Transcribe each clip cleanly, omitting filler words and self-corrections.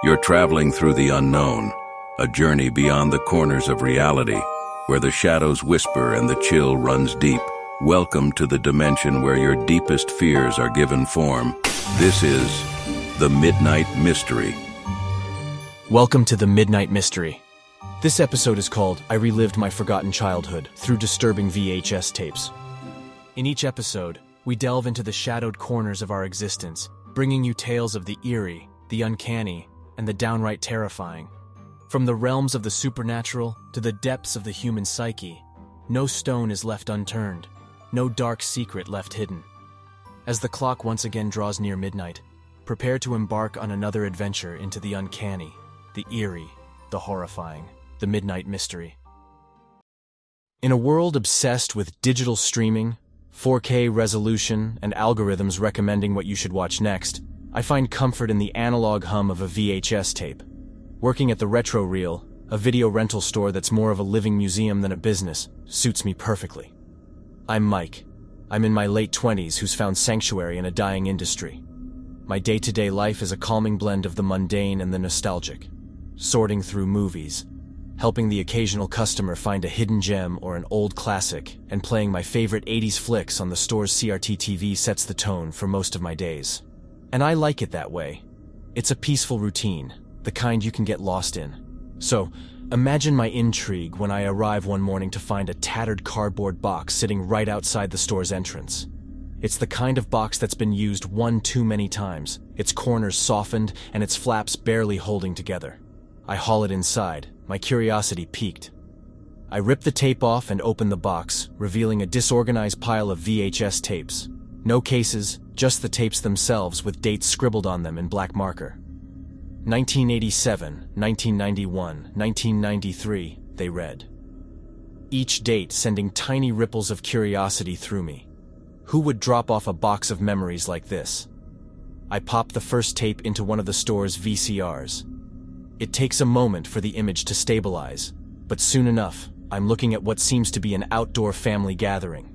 You're traveling through the unknown, a journey beyond the corners of reality, where the shadows whisper and the chill runs deep. Welcome to the dimension where your deepest fears are given form. This is The Midnight Mystery. Welcome to The Midnight Mystery. This episode is called I Relived My Forgotten Childhood Through Disturbing VHS Tapes. In each episode, we delve into the shadowed corners of our existence, bringing you tales of the eerie, the uncanny, and the downright terrifying. From the realms of the supernatural to the depths of the human psyche, no stone is left unturned, no dark secret left hidden. As the clock once again draws near midnight, prepare to embark on another adventure into the uncanny, the eerie, the horrifying, the midnight mystery. In a world obsessed with digital streaming, 4K resolution, and algorithms recommending what you should watch next, I find comfort in the analog hum of a VHS tape. Working at the Retro Reel, a video rental store that's more of a living museum than a business, suits me perfectly. I'm Mike. I'm in my late 20s who's found sanctuary in a dying industry. My day-to-day life is a calming blend of the mundane and the nostalgic, sorting through movies, helping the occasional customer find a hidden gem or an old classic, and playing my favorite 80s flicks on the store's CRT TV sets the tone for most of my days. And I like it that way. It's a peaceful routine, the kind you can get lost in. So, imagine my intrigue when I arrive one morning to find a tattered cardboard box sitting right outside the store's entrance. It's the kind of box that's been used one too many times, its corners softened and its flaps barely holding together. I haul it inside, my curiosity piqued. I rip the tape off and open the box, revealing a disorganized pile of VHS tapes. No cases, just the tapes themselves with dates scribbled on them in black marker. 1987, 1991, 1993, they read. Each date sending tiny ripples of curiosity through me. Who would drop off a box of memories like this? I pop the first tape into one of the store's VCRs. It takes a moment for the image to stabilize, but soon enough, I'm looking at what seems to be an outdoor family gathering.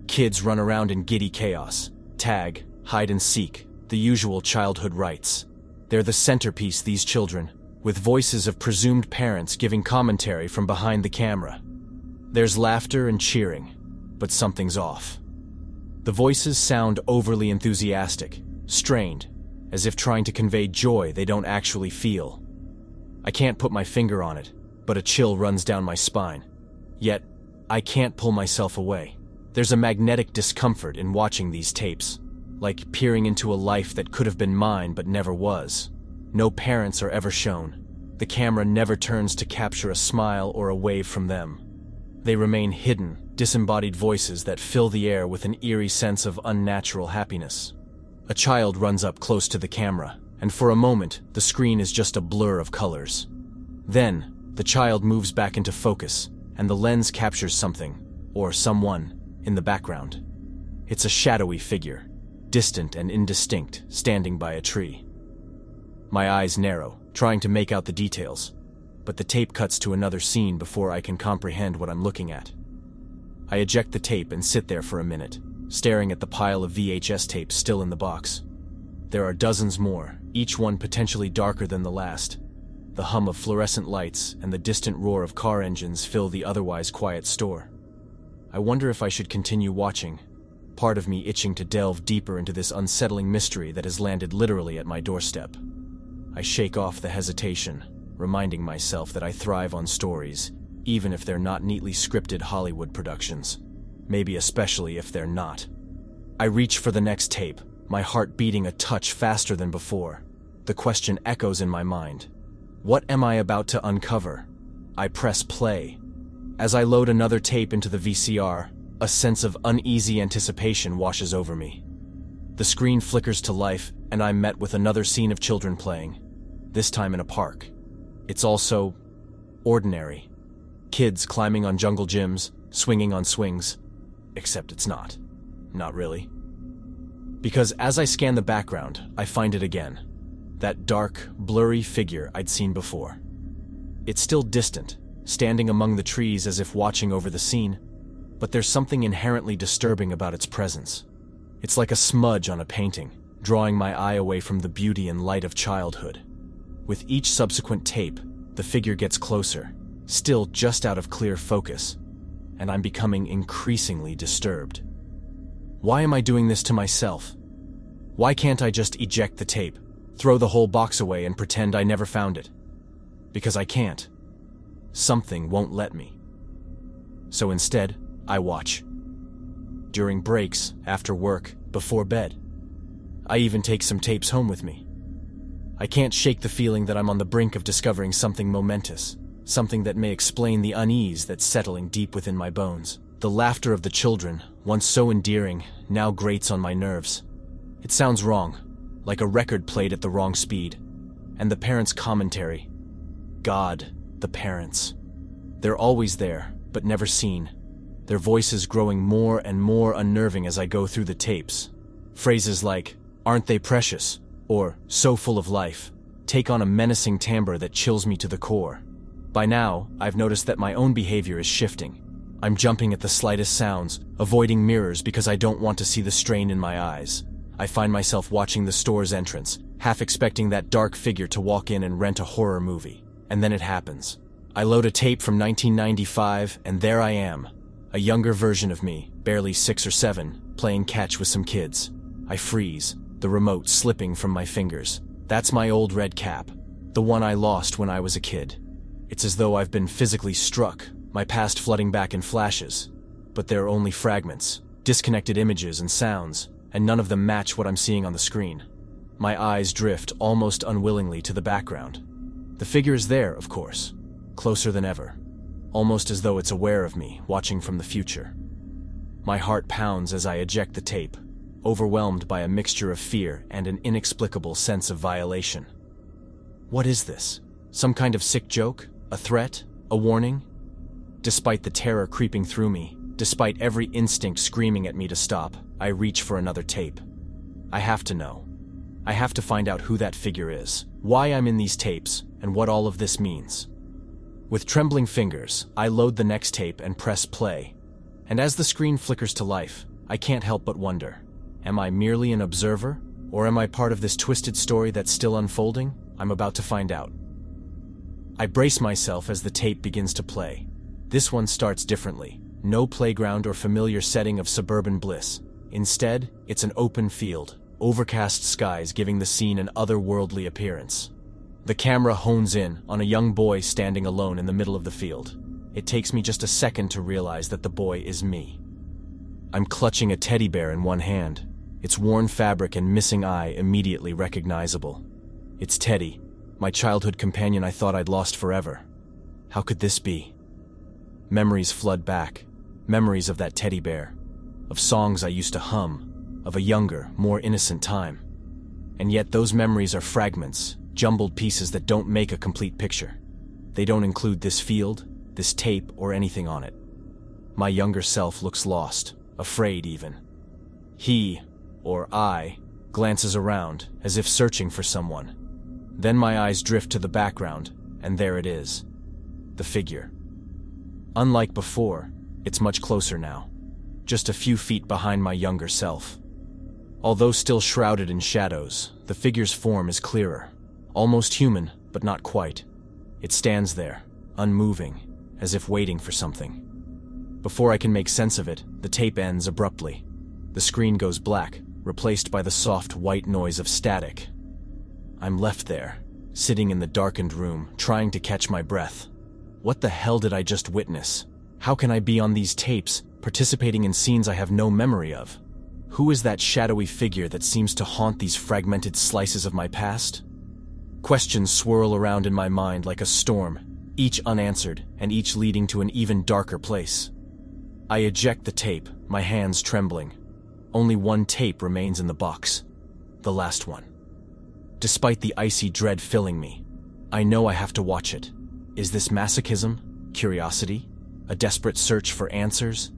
Kids run around in giddy chaos. Tag, hide and seek, the usual childhood rites. They're the centerpiece, these children, with voices of presumed parents giving commentary from behind the camera. There's laughter and cheering, but something's off. The voices sound overly enthusiastic, strained, as if trying to convey joy they don't actually feel. I can't put my finger on it, but a chill runs down my spine. Yet, I can't pull myself away. There's a magnetic discomfort in watching these tapes, like peering into a life that could have been mine but never was. No parents are ever shown. The camera never turns to capture a smile or a wave from them. They remain hidden, disembodied voices that fill the air with an eerie sense of unnatural happiness. A child runs up close to the camera, and for a moment, the screen is just a blur of colors. Then, the child moves back into focus, and the lens captures something, or someone, in the background. It's a shadowy figure, distant and indistinct, standing by a tree. My eyes narrow, trying to make out the details, but the tape cuts to another scene before I can comprehend what I'm looking at. I eject the tape and sit there for a minute, staring at the pile of VHS tapes still in the box. There are dozens more, each one potentially darker than the last. The hum of fluorescent lights and the distant roar of car engines fill the otherwise quiet store. I wonder if I should continue watching, part of me itching to delve deeper into this unsettling mystery that has landed literally at my doorstep. I shake off the hesitation, reminding myself that I thrive on stories, even if they're not neatly scripted Hollywood productions. Maybe especially if they're not. I reach for the next tape, my heart beating a touch faster than before. The question echoes in my mind. What am I about to uncover? I press play. As I load another tape into the VCR, a sense of uneasy anticipation washes over me. The screen flickers to life, and I'm met with another scene of children playing, this time in a park. It's also ordinary. Kids climbing on jungle gyms, swinging on swings. Except it's not. Not really. Because as I scan the background, I find it again. That dark, blurry figure I'd seen before. It's still distant, standing among the trees as if watching over the scene, but there's something inherently disturbing about its presence. It's like a smudge on a painting, drawing my eye away from the beauty and light of childhood. With each subsequent tape, the figure gets closer, still just out of clear focus, and I'm becoming increasingly disturbed. Why am I doing this to myself? Why can't I just eject the tape, throw the whole box away and pretend I never found it? Because I can't. Something won't let me. So instead, I watch. During breaks, after work, before bed. I even take some tapes home with me. I can't shake the feeling that I'm on the brink of discovering something momentous, something that may explain the unease that's settling deep within my bones. The laughter of the children, once so endearing, now grates on my nerves. It sounds wrong, like a record played at the wrong speed. And the parents' commentary. God, the parents. They're always there, but never seen. Their voices growing more and more unnerving as I go through the tapes. Phrases like, "Aren't they precious?" or "So full of life," take on a menacing timbre that chills me to the core. By now, I've noticed that my own behavior is shifting. I'm jumping at the slightest sounds, avoiding mirrors because I don't want to see the strain in my eyes. I find myself watching the store's entrance, half expecting that dark figure to walk in and rent a horror movie. And then it happens. I load a tape from 1995, and there I am. A younger version of me, barely 6 or 7, playing catch with some kids. I freeze, the remote slipping from my fingers. That's my old red cap, the one I lost when I was a kid. It's as though I've been physically struck, my past flooding back in flashes. But they're only fragments, disconnected images and sounds, and none of them match what I'm seeing on the screen. My eyes drift almost unwillingly to the background. The figure is there, of course, closer than ever, almost as though it's aware of me, watching from the future. My heart pounds as I eject the tape, overwhelmed by a mixture of fear and an inexplicable sense of violation. What is this? Some kind of sick joke? A threat? A warning? Despite the terror creeping through me, despite every instinct screaming at me to stop, I reach for another tape. I have to know. I have to find out who that figure is, why I'm in these tapes, and what all of this means. With trembling fingers, I load the next tape and press play. And as the screen flickers to life, I can't help but wonder, am I merely an observer, or am I part of this twisted story that's still unfolding? I'm about to find out. I brace myself as the tape begins to play. This one starts differently. No playground or familiar setting of suburban bliss. Instead, it's an open field, overcast skies giving the scene an otherworldly appearance. The camera hones in on a young boy standing alone in the middle of the field. It takes me just a second to realize that the boy is me. I'm clutching a teddy bear in one hand, its worn fabric and missing eye immediately recognizable. It's Teddy, my childhood companion I thought I'd lost forever. How could this be? Memories flood back, memories of that teddy bear, of songs I used to hum, of a younger, more innocent time. And yet those memories are fragments, jumbled pieces that don't make a complete picture. They don't include this field, this tape, or anything on it. My younger self looks lost, afraid even. He, or I, glances around, as if searching for someone. Then my eyes drift to the background, and there it is. The figure. Unlike before, it's much closer now, just a few feet behind my younger self. Although still shrouded in shadows, the figure's form is clearer, almost human, but not quite. It stands there, unmoving, as if waiting for something. Before I can make sense of it, the tape ends abruptly. The screen goes black, replaced by the soft white noise of static. I'm left there, sitting in the darkened room, trying to catch my breath. What the hell did I just witness? How can I be on these tapes, participating in scenes I have no memory of? Who is that shadowy figure that seems to haunt these fragmented slices of my past? Questions swirl around in my mind like a storm, each unanswered and each leading to an even darker place. I eject the tape, my hands trembling. Only one tape remains in the box, the last one. Despite the icy dread filling me, I know I have to watch it. Is this masochism? Curiosity? A desperate search for answers?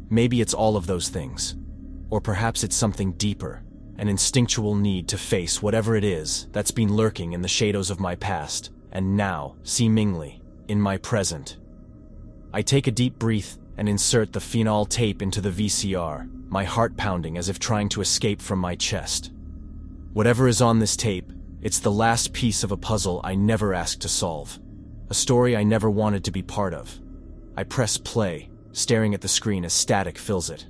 Maybe it's all of those things. Or perhaps it's something deeper, an instinctual need to face whatever it is that's been lurking in the shadows of my past, and now, seemingly, in my present. I take a deep breath and insert the phenol tape into the VCR, my heart pounding as if trying to escape from my chest. Whatever is on this tape, It's the last piece of a puzzle I never asked to solve. A story I never wanted to be part of. I press play, staring at the screen as static fills it.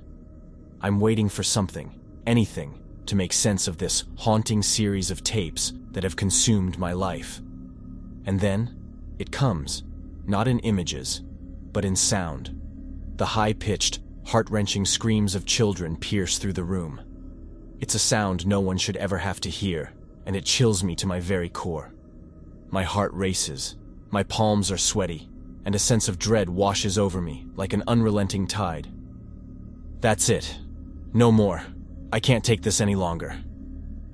I'm waiting for something, anything, to make sense of this haunting series of tapes that have consumed my life. And then, it comes, not in images, but in sound. The high-pitched, heart-wrenching screams of children pierce through the room. It's a sound no one should ever have to hear, and it chills me to my very core. My heart races, my palms are sweaty, and a sense of dread washes over me like an unrelenting tide. That's it. No more. I can't take this any longer.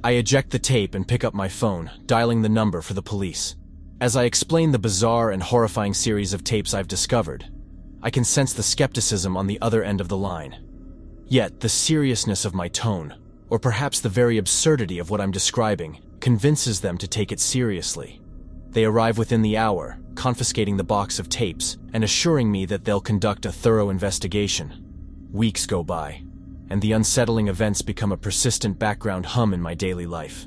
I eject the tape and pick up my phone, dialing the number for the police. As I explain the bizarre and horrifying series of tapes I've discovered, I can sense the skepticism on the other end of the line. Yet, the seriousness of my tone, or perhaps the very absurdity of what I'm describing, convinces them to take it seriously. They arrive within the hour, confiscating the box of tapes and assuring me that they'll conduct a thorough investigation. Weeks go by, and the unsettling events become a persistent background hum in my daily life.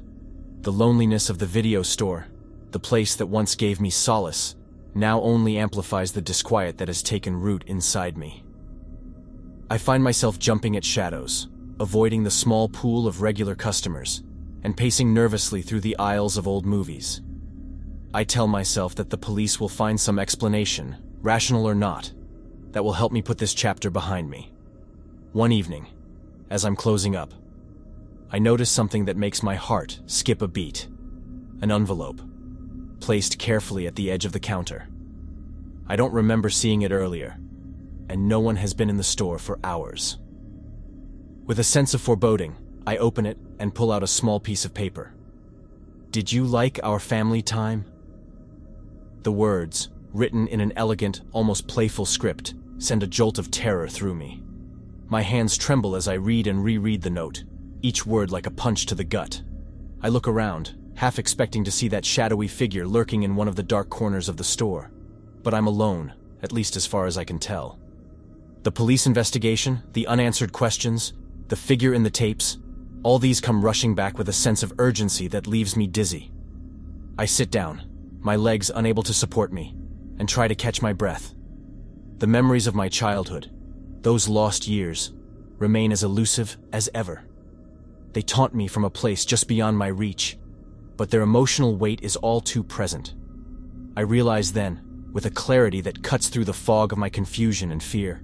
The loneliness of the video store, the place that once gave me solace, now only amplifies the disquiet that has taken root inside me. I find myself jumping at shadows, avoiding the small pool of regular customers, and pacing nervously through the aisles of old movies. I tell myself that the police will find some explanation, rational or not, that will help me put this chapter behind me. One evening, as I'm closing up, I notice something that makes my heart skip a beat. An envelope, placed carefully at the edge of the counter. I don't remember seeing it earlier, and no one has been in the store for hours. With a sense of foreboding, I open it and pull out a small piece of paper. "Did you like our family time?" The words, written in an elegant, almost playful script, send a jolt of terror through me. My hands tremble as I read and reread the note, each word like a punch to the gut. I look around, half expecting to see that shadowy figure lurking in one of the dark corners of the store. But I'm alone, at least as far as I can tell. The police investigation, the unanswered questions, the figure in the tapes, all these come rushing back with a sense of urgency that leaves me dizzy. I sit down, my legs unable to support me, and try to catch my breath. The memories of my childhood, those lost years, remain as elusive as ever. They taunt me from a place just beyond my reach, but their emotional weight is all too present. I realize then, with a clarity that cuts through the fog of my confusion and fear,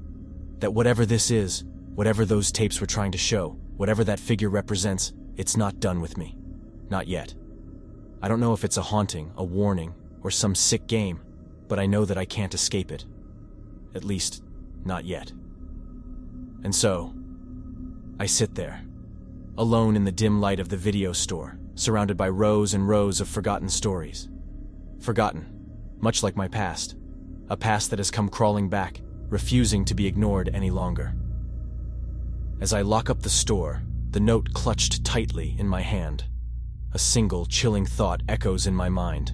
that whatever this is, whatever those tapes were trying to show, whatever that figure represents, it's not done with me. Not yet. I don't know if it's a haunting, a warning, or some sick game, but I know that I can't escape it. At least, not yet. And so, I sit there, alone in the dim light of the video store, surrounded by rows and rows of forgotten stories. Forgotten, much like my past, a past that has come crawling back, refusing to be ignored any longer. As I lock up the store, the note clutched tightly in my hand, a single chilling thought echoes in my mind.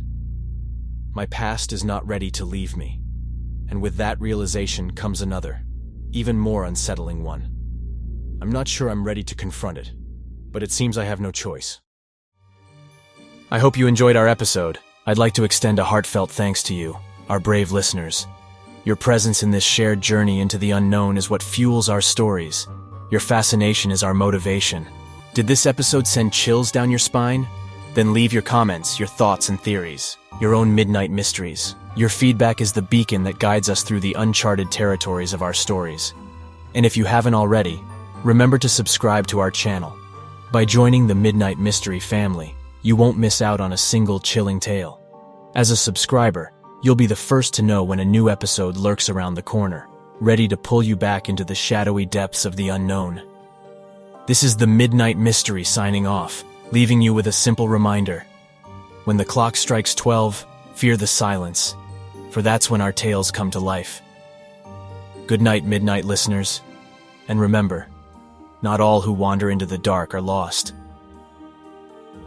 My past is not ready to leave me, and with that realization comes another, even more unsettling one. I'm not sure I'm ready to confront it, but it seems I have no choice. I hope you enjoyed our episode. I'd like to extend a heartfelt thanks to you, our brave listeners. Your presence in this shared journey into the unknown is what fuels our stories. Your fascination is our motivation. Did this episode send chills down your spine? Then leave your comments, your thoughts and theories, your own midnight mysteries. Your feedback is the beacon that guides us through the uncharted territories of our stories. And if you haven't already, remember to subscribe to our channel. By joining the Midnight Mystery family, you won't miss out on a single chilling tale. As a subscriber, you'll be the first to know when a new episode lurks around the corner, ready to pull you back into the shadowy depths of the unknown. This is the Midnight Mystery signing off, leaving you with a simple reminder. When the clock strikes 12, fear the silence, for that's when our tales come to life. Good night, Midnight listeners, and remember, not all who wander into the dark are lost.